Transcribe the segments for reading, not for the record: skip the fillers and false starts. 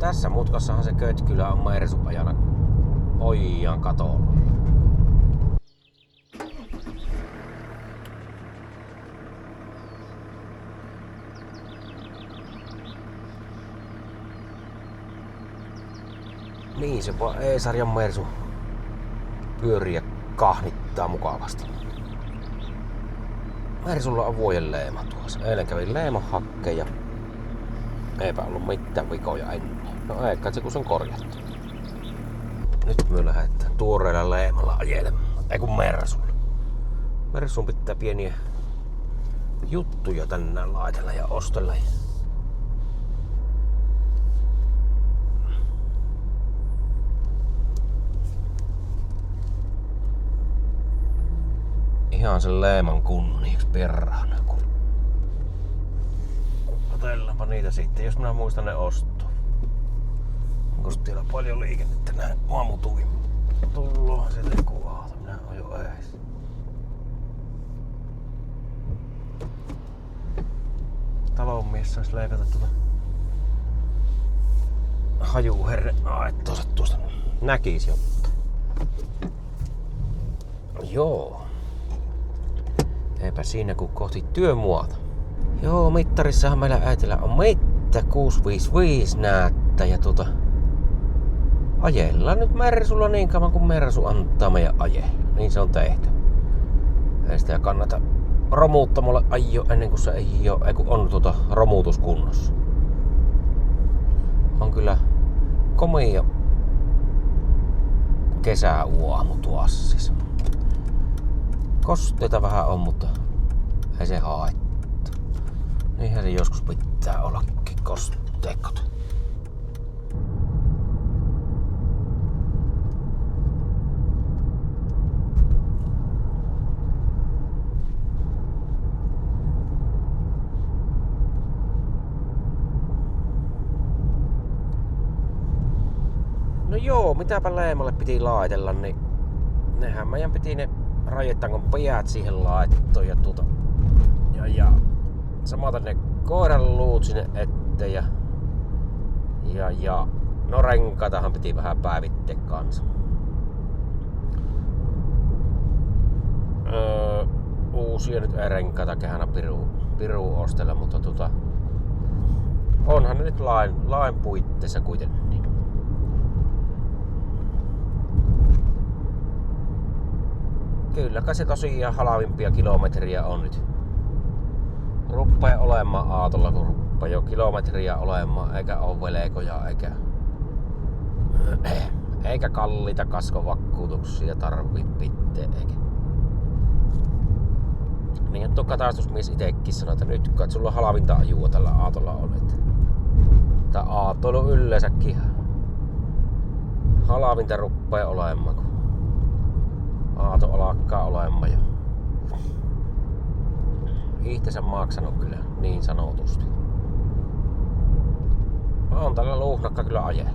Tässä mutkassahan se Kötkylä on Mersu ajana oijan katolla. Niin se vaan E-sarjan Mersu pyörii ja kahnittaa mukavasti. Mersulla on vuoden leema tuossa. Eilen kävin leeman hakkeen ja eipä ollut mitään vikoja ennen. No eikä se kun se on korjattu. Nyt me lähdetään tuoreella leemalla ajelemaan. Ei kun Mersulla. Mersuun pitää pieniä juttuja tänään laitella ja ostella. Ihan sen leeman kunniaksi perhana. Otellaanpa niitä sitten, jos minä muistan ne ostaa. Onko siellä paljon liikennettä näin aamutuvin? Tullaan sieltä kuvaalta, minä oon jo ees. Talonmies sais leikata tuota hajuherre aittoonsa tuosta. Näkis jotta. Joo. Eipä siinä kun kohti työmuota. Joo, mittarissahan meillä äitillä on mittä 655 näyttä ja ajellaan nyt Mersulla niin kauan kuin Mersu antaa meidän ajella. Niin se on tehty. Ei sitä kannata romuuttamolle ajo ennen kuin se ei ole, kun on romuutus kunnossa. On kyllä komia kesäuamu tuossa siis. Kosteita vähän on, mutta ei se haittaa. Niinhän se joskus pitää ollakin kosteikot. No joo, mitäpä leemalle piti laitella, niin nehän meidän piti ne rajetangon päät siihen laittoon ja samaten ne koiran luut sinne eteen ja no renkaitahan piti vähän päivittää kanssa. Uusia nyt ei renkaita kehänä piru ostella, mutta onhan ne nyt lain puitteissa kuitenkin. Kyllä kai se tosiaan halvimpia kilometriä on nyt. Ruppee olemaan aatolla, kun ruppee jo kilometriä olemaan, eikä oo velekoja, eikä kalliita kaskovakuutuksia tarvii pitää, eikä. Niin tuo katastusmies itekin sanoi, että nyt kai sulla halvinta ajua tällä aatolla on. Tää aatoilu yleensäkin halvinta ruppee olemaan, kun aato alkaa olemaan jo. Ihtensä maksanut kyllä niin sanotusti. On tällä luuhnakka kyllä ajella.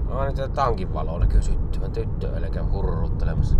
Aina tätä tankin valoa näkyy syttyvän tyttö eikä hurruttelemassa.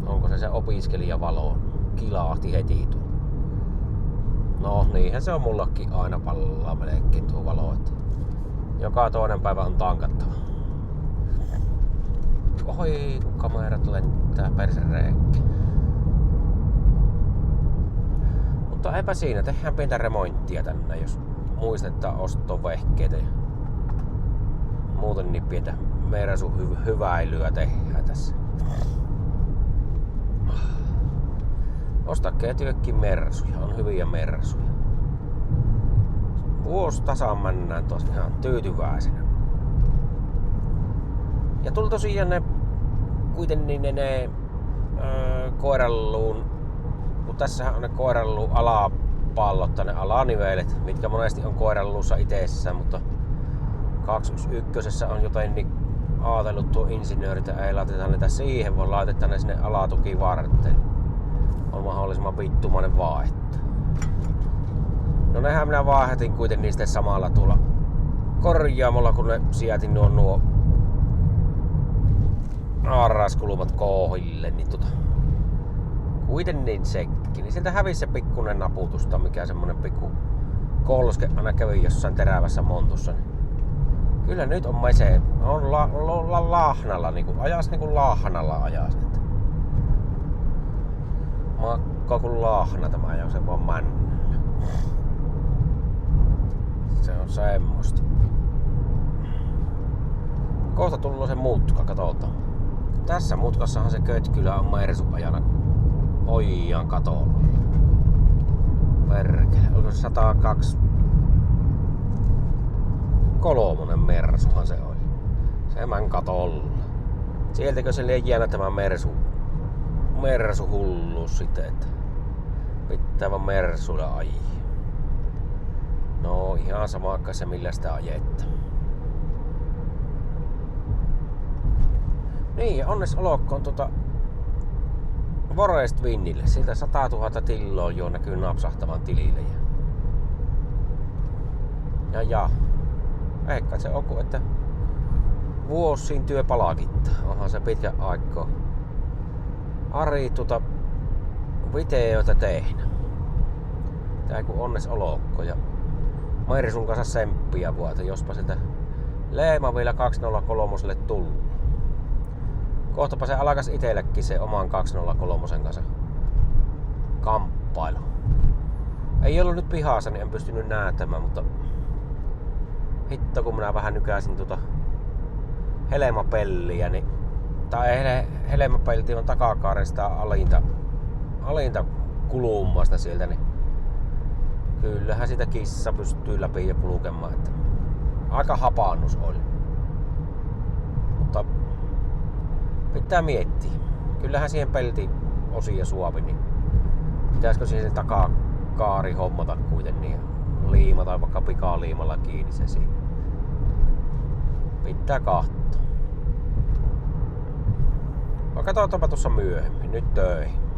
Onko se opiskelijavalo? Kilahti heti tuo. No niinhän se on mullakin aina pallaa melkein tuo valo. Että joka toinen päivä on tankattava. Oi kun kamerat lentää persereekki. Mutta eipä siinä, tehdään pientä remonttia tänne, jos muistetaan ostovehkeitä ja muuten niin pientä Mersun hyväilyä tehdään tässä. Ostakaa työkkin Mersuja, on hyviä Mersuja. Vuosi tasan mennään tuossa ihan tyytyväisenä. Ja tuli tosiaan ne kuitenkin ne koiranluun, kun tässähän on ne koiranluun alapallot tai ne alanivelet, mitkä monesti on koiranluussa itsessään, mutta 211 on jotenkin ajatellut tuo insinööri, että ei laiteta niitä siihen, vaan laitetaan ne sinne alatuki varten. On mahdollisimman vittumainen vaihto. No nehän minä vaihdatin kuitenkin sitten samalla tuolla korjaamolla, kun ne sijaitin nuo aarraskulumat kohille, niin kuitenkin sekki. Niin sieltä hävisi se pikkunen naputusta, mikä semmonen pikku kolske aina kävi jossain terävässä montussa. Niin kyllä nyt on mese. On lahnalla, niinku ajas niinku lahnalla ajas. Että makkaa kun lahna tämä ajaa, se vaan männä. Se on semmoista. Kohta tullut se mutka, katsotaan. Tässä mutkassahan se Kötkylä on Mersu ajana oijan katolla. Perkele, onko se 102 kolmonen Mersuhan se oli. Semän katolla. Sieltäkö se liian jäänyt tämä Mersu hulluus sitten, että pitää vaan Mersulla ajaa. No ihan sama kuin se millä sitä ajetta. Niin ja onnes olkoon Forest Windille. Siltä 100 000 tilloa jo näkyy napsahtavan tilille. Ja. Ehkä se on kun, että vuosiin työpalakittaa. Onhan se pitkä aikaa. Ari videoita tehnyt. Tää kun onnes olokko ja Mersun kanssa semppiä vuota, jospa siltä Leema vielä 203 tullut. Kohtapa se alkas itellekin se oman 203 kanssa kamppailu. Ei ollut nyt pihassa, niin en pystynyt näyttämään, mutta hitto kun minä vähän nykäsin helmapelliä, niin helmapelti on takakaaren sitä alinta kulumasta sieltä, niin kyllähän sitä kissa pystyy läpi ja kulkemaan, että aika hapannus oli. Mutta pitää miettiä. Kyllähän siihen pelti osia suopi, niin pitäisikö siihen se takakaari hommata kuitenkin ja liimata vaikka pikaliimalla kiinni se siihen. Pitää katsoa. No katsotaanpa tuossa myöhemmin. Nyt töihin.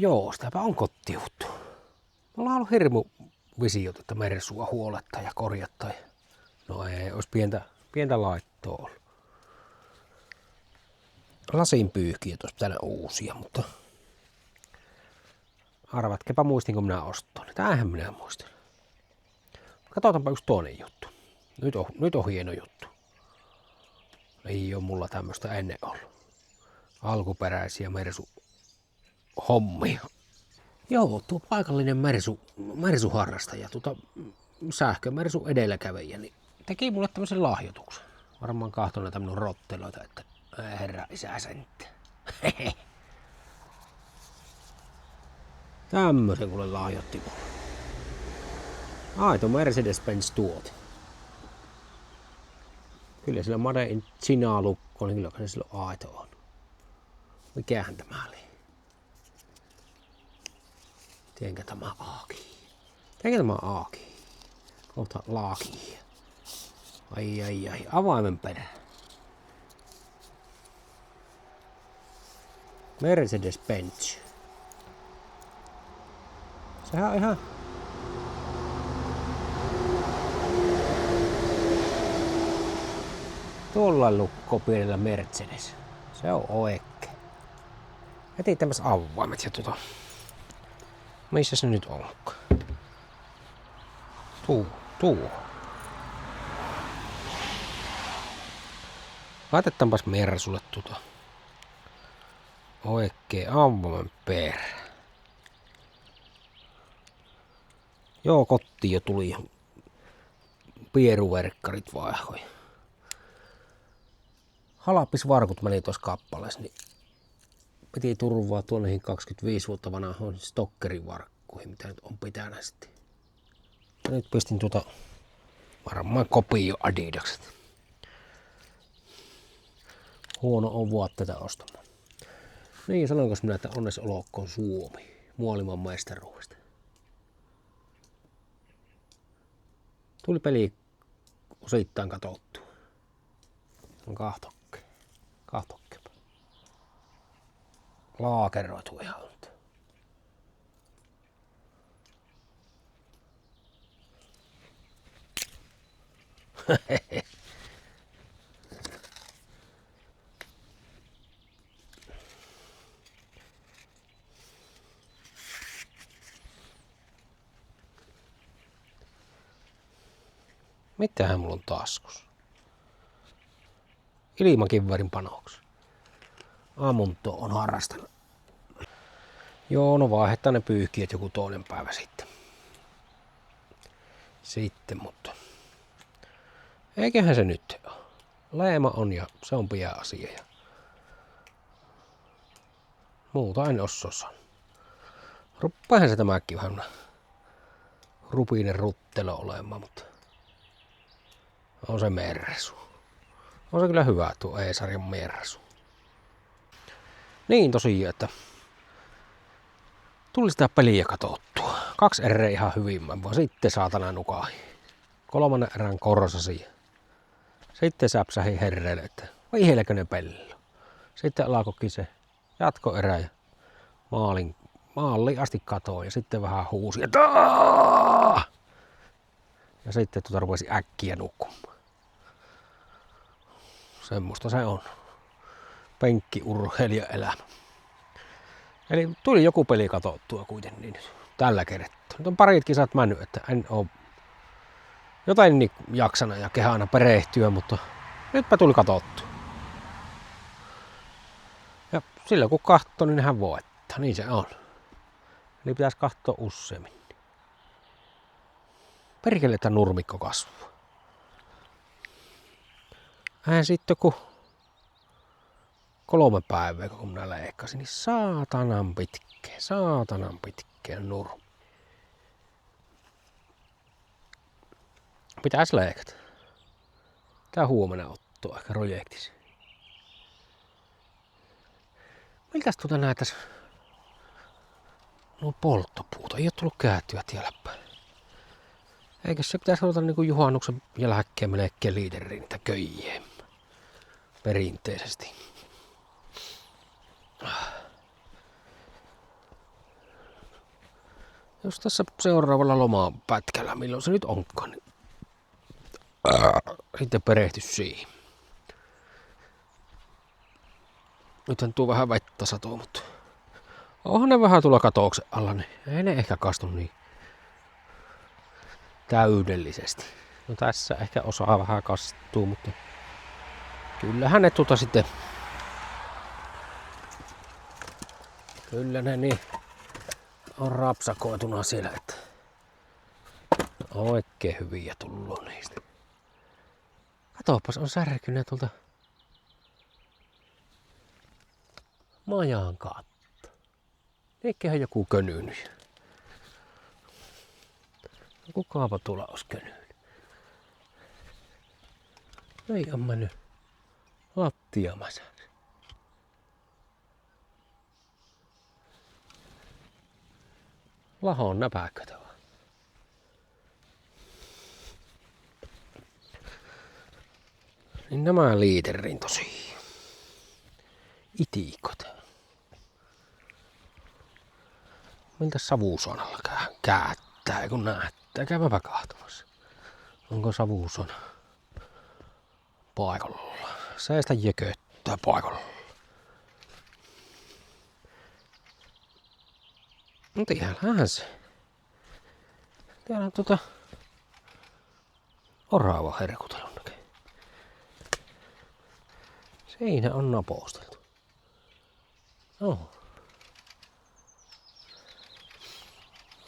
joo, sitäpä on kotiuttu. Mulla on ollut hirmu visiot, että Mersua huolettaa ja korjattaa. No ei, olisi pientä laittoa ollut. Lasin pyyhkiä tuossa pitää uusia, mutta arvatkepa muistinko minä ostoin. Tämähän minä muistin. Katsotaanpa yksi toinen juttu. Nyt on hieno juttu. Ei ole mulla tämmöistä ennen ollut. Alkuperäisiä Mersu-hommia. Joo, tuo paikallinen Mersu-harrastaja, sähkömersu edelläkävijä, niin teki mulle tämmöisen lahjoituksen. Varmaan kahtoi näitä minun rotteloita, että herra isä sentti. Tämmöisen kuule lahjoitti mulle. Aito Mercedes-Benz tuote. Kyllä sillä Made in China-lukko, niin kyllä se silloin aito on. Mikähän tämä oli? Tienkä tämä aaki? Kohta laaki. Ai. Avaimen perä. Mercedes-Benz. Sehän on ihan... Tuolla lukko pienellä Mercedes. Se on oikein. Heti tämmöiset avaimet ja missä se nyt onkaan? Tuo. Laitetaanpas Mersulle oikein avaimen perä. Joo, kotiin jo tuli pieruverkkarit vaihoi. Halappisvarkut meni tuossa kappaleessa, niin piti turvaa tuonne 25 vuotta vanhaan stokkerivarkkuihin, mitä nyt on pitänyt sitten. Ja nyt pistin varmaan kopio Adidakset. Huono on vaatteita ostamaan. Niin, sanonko minä, että onnes olkoon Suomi maailman mestaruudesta. Tuli peli osittain katsottua. On kahtokkepa. Laakeroitu ihan. Mitähän mulla on taskus? Ilmakiväärin panoksi. Ammunto on harrastanut. Joo, no vaihdetaan ne pyyhkiät joku toinen päivä sitten. Mutta eiköhän se nyt ole. Leema on ja se on pian asia. Ja muuta en osaa. Ruppahan se tämäkin vähän rupinen ruttelo olemaan, mutta on se Mersu. On se kyllä hyvä tuo E-sarjan Mersu. Niin tosiaan, että tuli sitä peliä katsottua. 2 erää ihan hyvin, vaan sitten saatana nukahi. 3. erän korsasi. Sitten säpsähi herreille, että vihelläkö ne pello. Sitten alkoikin se jatkoerä ja maaliin asti katoin ja sitten vähän huusi. Ja sitten rupesi äkkiä nukkumaan. Semmoista se on. Penkkiurheilija elämä. Eli tuli joku peli katsottua kuitenkin niin tällä kertaa. Nyt on parit kisat mennyt, että en oo jotain niin jaksana ja kehana perehtyä, mutta nytpä tuli katsottua. Ja silloin kun katsoo, niin hän voittaa. Niin se on. Eli pitäisi katsoa useammin. Perkele, että nurmikko kasvaa. Sitten kun 3 päivää, kun minä leikkasin, niin saatanan pitkä nurmi. Pitäis leikata. Tää huomenna ottaa ehkä projektisi. Miltäs näetäs? No polttopuuta, ei oo tullut käytyä tiellä päin. Eikö se pitäisi olla niinku juhannuksen jälkeen melkein liideriin niitä köijää? Perinteisesti. Jos tässä seuraavalla lomapätkällä, milloin se nyt onkaan, niin sitten perehty siihen. Nythän tuo vähän vettä satoo, mutta onhan ne vähän tulla katouksen alla, niin ei ne ehkä kastu niin täydellisesti. No tässä ehkä osaa vähän kastuu, mutta kyllähän ne sitten, kyllä ne niin on rapsakoituna siellä, että oikein hyviä tullut niistä. Katoppas, on särkynyt tuolta majan katto. Eiköhän joku könynyt. Kukaapa tuolla olisi könynyt. Ei on mennyt lattiamäsäksi. Lahon näpäkötä vaan. Niin nämä liiterin tosi itikot. Miltä savusuonalla käättää, kun näyttää? Käymäpä kahtomassa. Onko savusuona paikalla? Seistä jököttää paikalla. No tiedähän se. Täällä on orava herkutelun näkee. Siinä on naposteltu. No.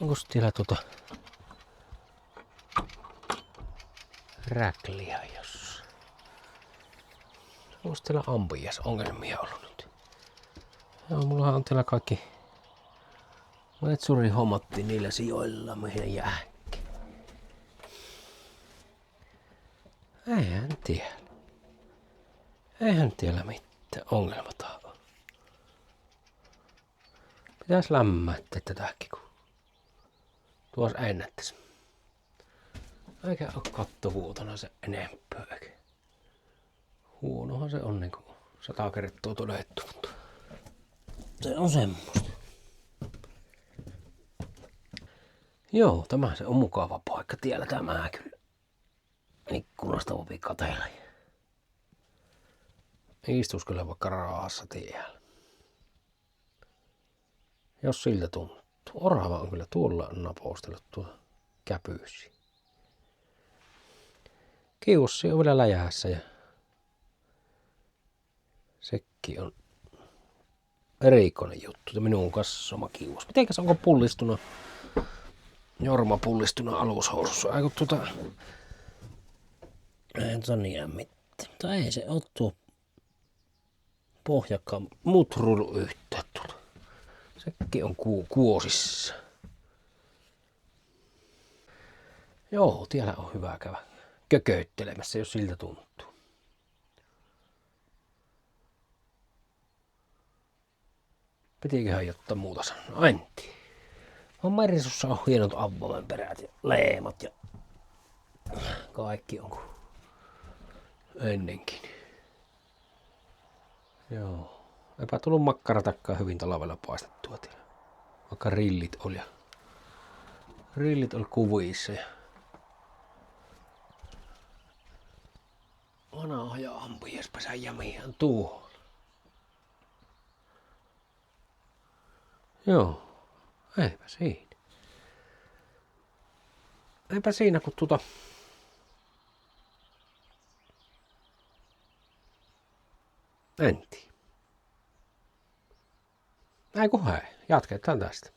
Onko siellä räkliä jos? Onko siellä ampias-ongelmia ollut nyt? Joo, mullahan on täällä kaikki metsurin hommatti niillä sijoilla, mihin jääkki. Eihän tiedä mitään ongelmata ole. Pitäis lämmättää tätäkin, kun tuossa ennättäis. Eikä oo kattovuotona se enempää. Huonohan se on niin kuin 100 kertaa todettu, mutta se on semmoista. Joo, tämä se on mukava paikka. Tiellä tämä kyllä. Ikkunasta voi katsella. Istuskele vaikka raassa tiellä. Jos siltä tuntuu. Orava on kyllä tuolla napostellut tuo käpyyssi. Kiussi on vielä läjässä ja sekin on erikoinen juttu. Minun kassoma kius. Mitenkäs onko pullistunut? Jorma pullistunut alushousussa. Aiku ei se niin mitään. Mutta ei se oo tuo pohjakkaan mutrulu yhtään tuota. Sekin on kuosissa. Joo, tiellä on hyvä käydä kököittelemässä, jos siltä tuntuu. Pitiköhän jotta muuta sanoa? Antti. On Merisussa on hienot avoimen perät ja leemat ja kaikki on kuin ennenkin. Joo. Eipä tullut makkaratakkaa hyvin talvella paistettua tiellä. Vaikka rillit oli kuvissa ja vanhoja ampujaspesä jämihän tuolla. Joo. Eipä siinä. Eipä siinä kun Entti. Ei kun hei, jatketaan tästä.